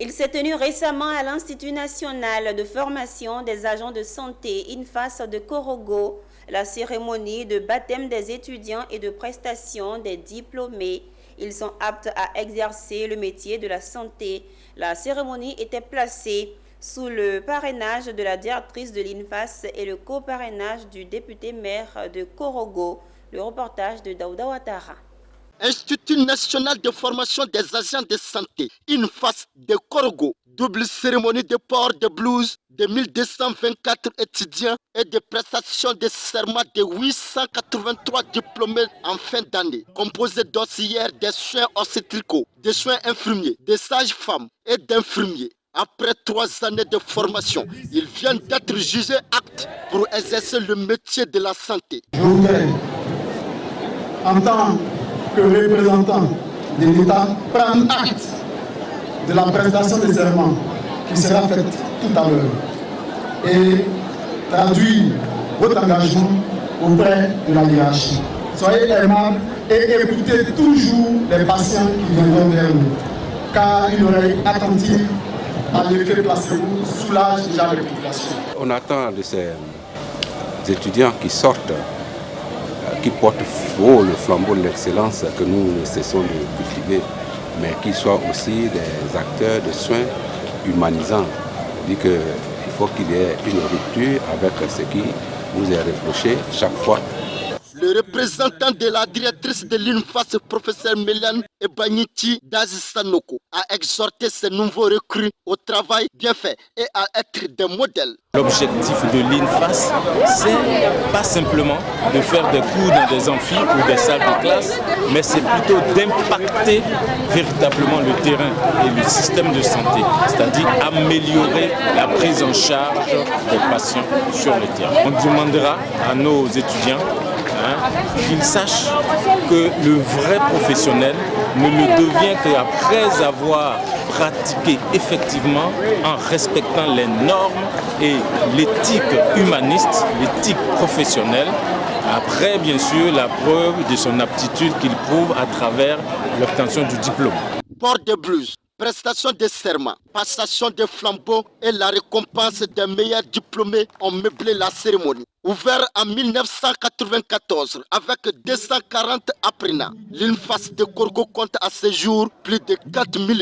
Il s'est tenu récemment à l'Institut national de formation des agents de santé INFAS de Korogo, la cérémonie de baptême des étudiants et de prestation des diplômés. Ils sont aptes à exercer le métier de la santé. La cérémonie était placée sous le parrainage de la directrice de l'INFAS et le co-parrainage du député maire de Korogo. Le reportage de Daouda Ouattara. Institut national de formation des agents de santé, INFAS de Korogo, double cérémonie de port de blouse de 1224 étudiants et de prestation de serment de 883 diplômés en fin d'année, composé d'auxiliaires des soins obstétricaux, des soins infirmiers, des sages-femmes et d'infirmiers. Après 3 années de formation, ils viennent d'être jugés aptes pour exercer le métier de la santé. Je voudrais, en tant que représentant de l'État, prendre acte de la prestation des serments qui sera faite tout à l'heure et traduire votre engagement auprès de la hiérarchie. Soyez aimables et écoutez toujours les patients qui viendront vers nous, car une oreille attentive à l'effet placebo soulage déjà les populations. On attend de ces étudiants qui sortent, qui portent haut le flambeau de l'excellence que nous ne cessons de cultiver, mais qui soient aussi des acteurs de soins humanisants. Il faut qu'il y ait une rupture avec ce qui nous est reproché chaque fois. Le représentant de la directrice de l'INFAS, professeur Méliane Ebanyiti Dazisanoko, a exhorté ces nouveaux recrues au travail bien fait et à être des modèles. L'objectif de l'INFAS, c'est pas simplement de faire des cours dans des amphis ou des salles de classe, mais c'est plutôt d'impacter véritablement le terrain et le système de santé, c'est-à-dire améliorer la prise en charge des patients sur le terrain. On demandera à nos étudiants qu'ils sachent que le vrai professionnel ne le devient qu'après avoir pratiqué effectivement en respectant les normes et l'éthique humaniste, l'éthique professionnelle, après bien sûr la preuve de son aptitude qu'il prouve à travers l'obtention du diplôme. Port de blouse, prestation de serment, passation de flambeaux et la récompense des meilleurs diplômés ont meublé la cérémonie. Ouvert en 1994 avec 240 apprenants, l'INFAS de Korogo compte à ce jour plus de 4000